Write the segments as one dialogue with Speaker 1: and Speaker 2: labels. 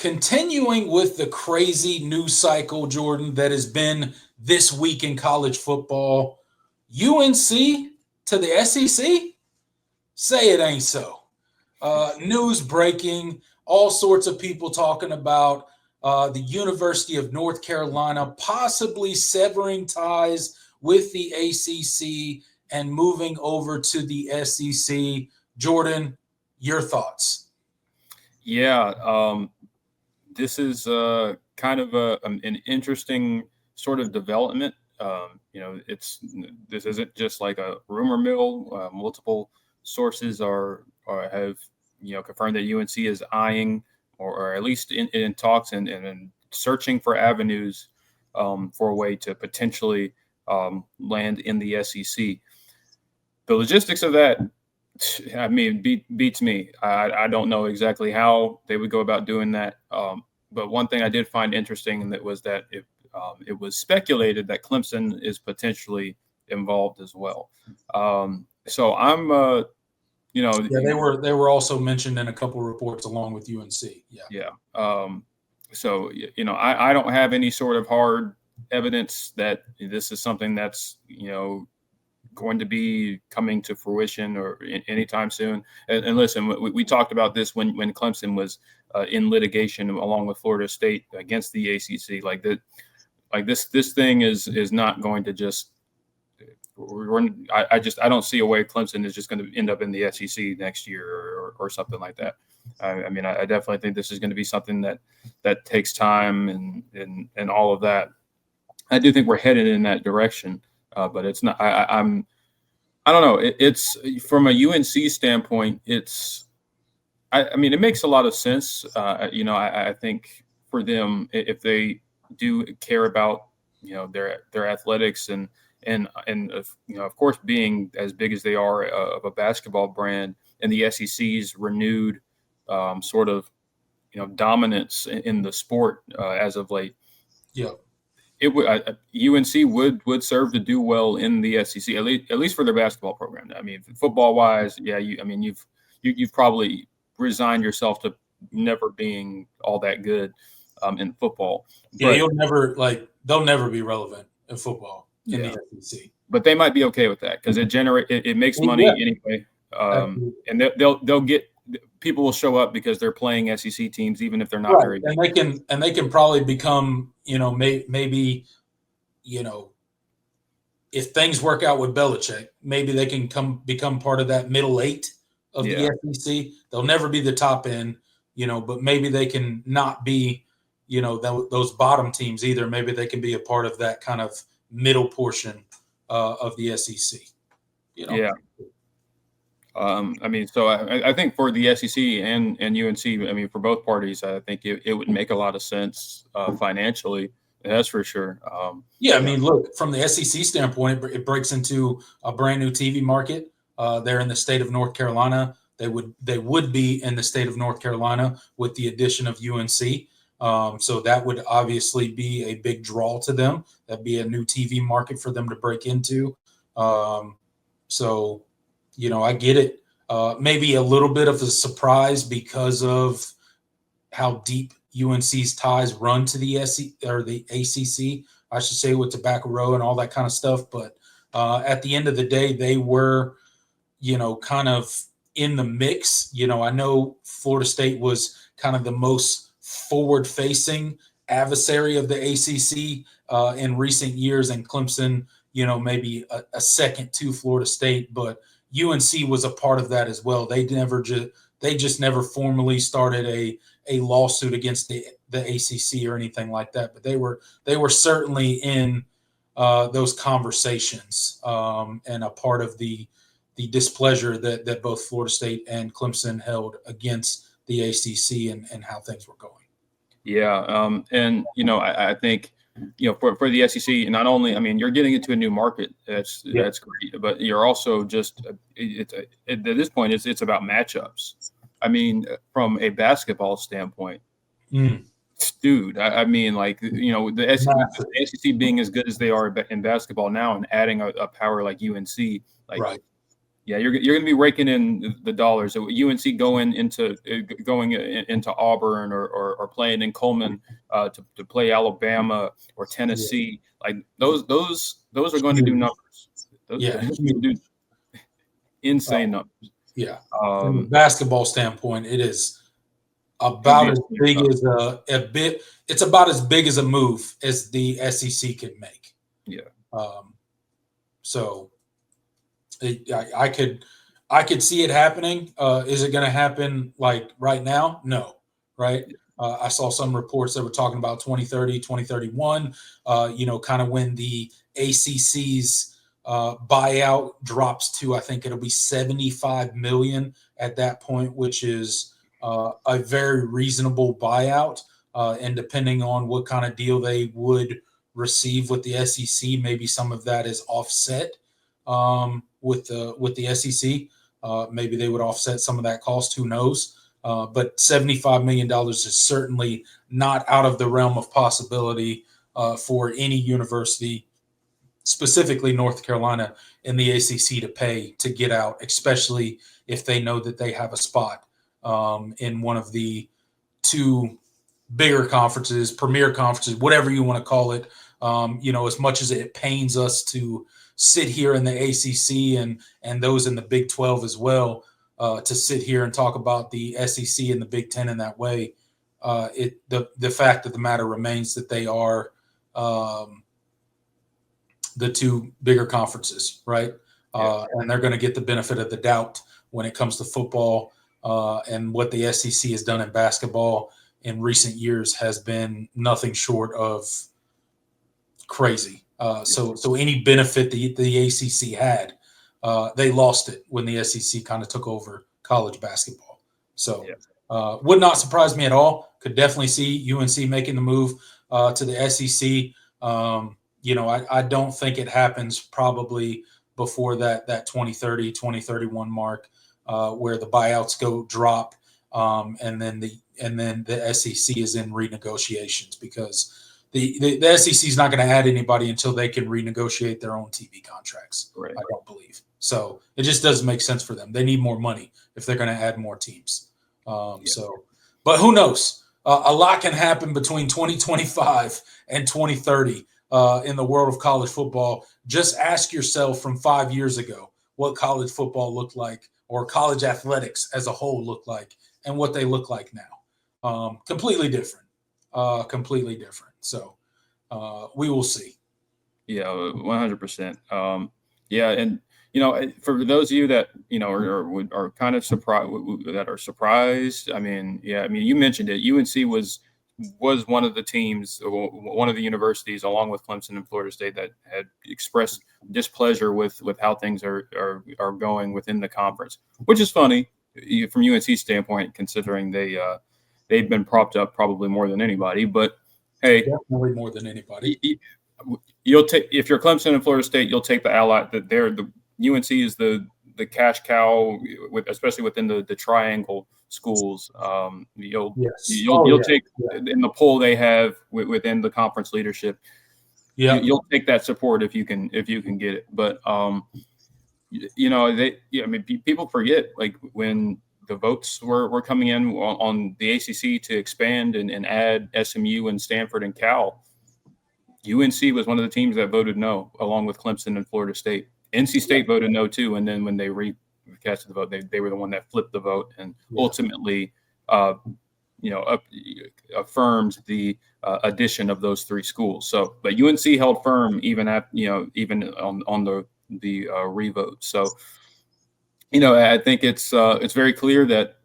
Speaker 1: Continuing with the crazy news cycle, Jordan, that has been this week in college football, UNC to the SEC? Say it ain't so. News breaking, all sorts of people talking about the University of North Carolina possibly severing ties with the ACC and moving over to the SEC. Jordan, your thoughts?
Speaker 2: Yeah, this is kind of an interesting sort of development. This isn't just like a rumor mill. Multiple sources have confirmed that UNC is eyeing or at least in talks and searching for avenues for a way to potentially land in the SEC. The logistics of that, I mean, beats me. I don't know exactly how they would go about doing that. But one thing I did find interesting was that it was speculated that Clemson is potentially involved as well. So I'm,
Speaker 1: yeah, they were also mentioned in a couple of reports along with UNC.
Speaker 2: Yeah. So I don't have any sort of hard evidence that this is something that's going to be coming to fruition or anytime soon. And listen, we talked about this when Clemson was in litigation along with Florida State against the ACC. Like this thing is not going to just. I don't see a way Clemson is just going to end up in the SEC next year or something like that. I mean, I definitely think this is going to be something that takes time and all of that. I do think we're headed in that direction. But it's not. I don't know. It's from a UNC standpoint. I mean, it makes a lot of sense. I think for them, if they do care about their athletics and of course being as big as they are of a basketball brand and the SEC's renewed sort of dominance in the sport as of late.
Speaker 1: Yeah.
Speaker 2: It would UNC would serve to do well in the SEC at least for their basketball program. I mean, football wise, yeah. You've probably resigned yourself to never being all that good in football.
Speaker 1: Yeah, they'll never be relevant in football in the SEC.
Speaker 2: But they might be okay with that because it makes money anyway, and they'll get. People will show up because they're playing SEC teams, even if they're not very good.
Speaker 1: And they can probably become, maybe, if things work out with Belichick, maybe they can become part of that middle eight of the SEC. They'll never be the top end, but maybe they can not be, those bottom teams either. Maybe they can be a part of that kind of middle portion of the SEC.
Speaker 2: Yeah. I mean, so I think for the SEC and UNC, I mean, for both parties, I think it would make a lot of sense financially. That's for sure.
Speaker 1: I mean, look, from the SEC standpoint, it breaks into a brand new TV market. They're in the state of North Carolina. They would be in the state of North Carolina with the addition of UNC. So that would obviously be a big draw to them. That'd be a new TV market for them to break into. I get it. Maybe a little bit of a surprise because of how deep UNC's ties run to the SEC or the ACC, I should say, with Tobacco Row and all that kind of stuff. But at the end of the day, they were, kind of in the mix. I know Florida State was kind of the most forward-facing adversary of the ACC in recent years, and Clemson, maybe a second to Florida State, but UNC was a part of that as well. They just never formally started a lawsuit against the ACC or anything like that. But they were certainly in those conversations and a part of the displeasure that both Florida State and Clemson held against the ACC and how things were going.
Speaker 2: Yeah, and I think. For the SEC, not only, I mean, you're getting into a new market. That's great, but you're also just at this point, it's about matchups. I mean, from a basketball standpoint, dude. I mean, the SEC being as good as they are in basketball now, and adding a power like UNC,
Speaker 1: right.
Speaker 2: Yeah, you're going to be raking in the dollars. UNC going into Auburn or playing in Coleman to play Alabama or Tennessee, like those are going to do numbers.
Speaker 1: Yeah,
Speaker 2: Those do insane numbers.
Speaker 1: Yeah. From a basketball standpoint, it is
Speaker 2: It'll
Speaker 1: about
Speaker 2: be
Speaker 1: as big as a bit. It's about as big as a move as the SEC can make.
Speaker 2: Yeah.
Speaker 1: So I could see it happening. Is it going to happen like right now? No. Right. I saw some reports that were talking about 2030, 2031, kind of when the ACC's buyout drops to, I think it'll be 75 million at that point, which is a very reasonable buyout. And depending on what kind of deal they would receive with the SEC, maybe some of that is offset with the SEC. Maybe they would offset some of that cost. Who knows? But $75 million is certainly not out of the realm of possibility for any university, specifically North Carolina in the ACC, to pay to get out, especially if they know that they have a spot in one of the two bigger conferences, premier conferences, whatever you want to call it. As much as it pains us to sit here in the ACC and those in the Big 12 as well, to sit here and talk about the SEC and the Big 10 in that way, the fact of the matter remains that they are the two bigger conferences, right? And they're going to get the benefit of the doubt when it comes to football. And what the SEC has done in basketball in recent years has been nothing short of crazy. So any benefit the ACC had, they lost it when the SEC kind of took over college basketball. So would not surprise me at all. Could definitely see UNC making the move to the SEC. I don't think it happens probably before that 2030, 2031 mark, where the buyouts drop, and then the SEC is in renegotiations, because the SEC is not going to add anybody until they can renegotiate their own TV contracts.
Speaker 2: Right.
Speaker 1: I don't believe. So it just doesn't make sense for them. They need more money if they're going to add more teams. But who knows? A lot can happen between 2025 and 2030 in the world of college football. Just ask yourself from 5 years ago what college football looked like, or college athletics as a whole looked like, and what they look like now. Completely different. Completely different. So we will see.
Speaker 2: Yeah, 100%. And for those of you that are kind of surprised, I mean, you mentioned it. UNC was one of the teams, one of the universities, along with Clemson and Florida State, that had expressed displeasure with how things are going within the conference, which is funny from UNC's standpoint, considering they've been propped up probably more than anybody. But hey,
Speaker 1: definitely more than anybody.
Speaker 2: You'll take, if you're Clemson and Florida State, you'll take the ally that the UNC is the cash cow, especially within the triangle schools. You'll take in the poll they have within the conference leadership. Yeah, you'll take that support if you can get it. But people forget, like, when the votes were coming in on the ACC to expand and add SMU and Stanford and Cal, UNC was one of the teams that voted no, along with Clemson and Florida State. NC State voted no too, and then when they recasted the vote, they were the one that flipped the vote and ultimately, affirmed the addition of those three schools. So, but UNC held firm even on the revote. So, I think it's very clear that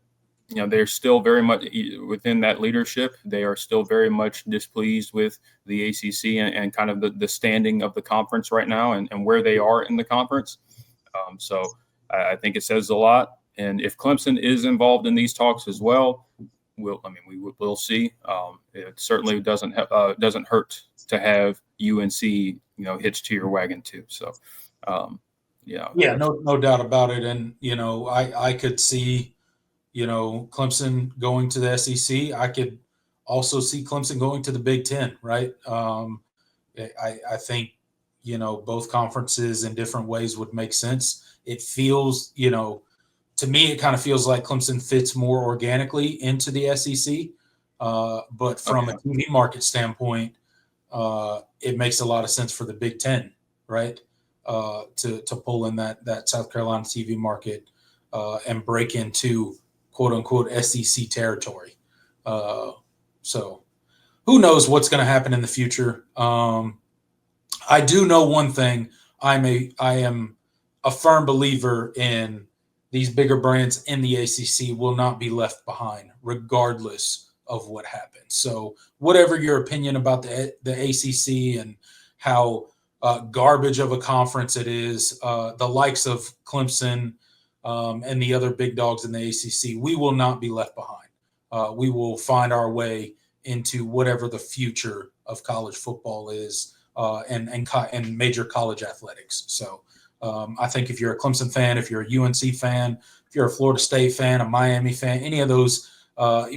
Speaker 2: they're still very much within that leadership. They are still very much displeased with the ACC and kind of the standing of the conference right now and where they are in the conference. So I think it says a lot. And if Clemson is involved in these talks as well, we'll see. It certainly doesn't hurt to have UNC, hitched to your wagon too. So,
Speaker 1: no doubt about it. And I could see, Clemson going to the SEC. I could also see Clemson going to the Big Ten, right? I think, both conferences in different ways would make sense. It feels, to me, it kind of feels like Clemson fits more organically into the SEC. But from a TV market standpoint, it makes a lot of sense for the Big Ten, right? To pull in that South Carolina TV market and break into quote unquote SEC territory. So who knows what's going to happen in the future? I do know one thing. I am a firm believer in these bigger brands in the ACC will not be left behind, regardless of what happens. So, whatever your opinion about the ACC and how garbage of a conference it is, the likes of Clemson and the other big dogs in the ACC, we will not be left behind. We will find our way into whatever the future of college football is. And major college athletics. So I think if you're a Clemson fan, if you're a UNC fan, if you're a Florida State fan, a Miami fan, any of those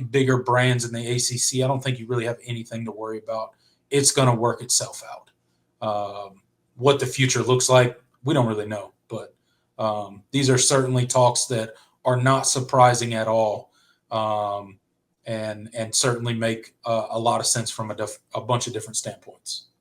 Speaker 1: bigger brands in the ACC, I don't think you really have anything to worry about. It's going to work itself out. What the future looks like, we don't really know. But these are certainly talks that are not surprising at all, and certainly make a lot of sense from a bunch of different standpoints.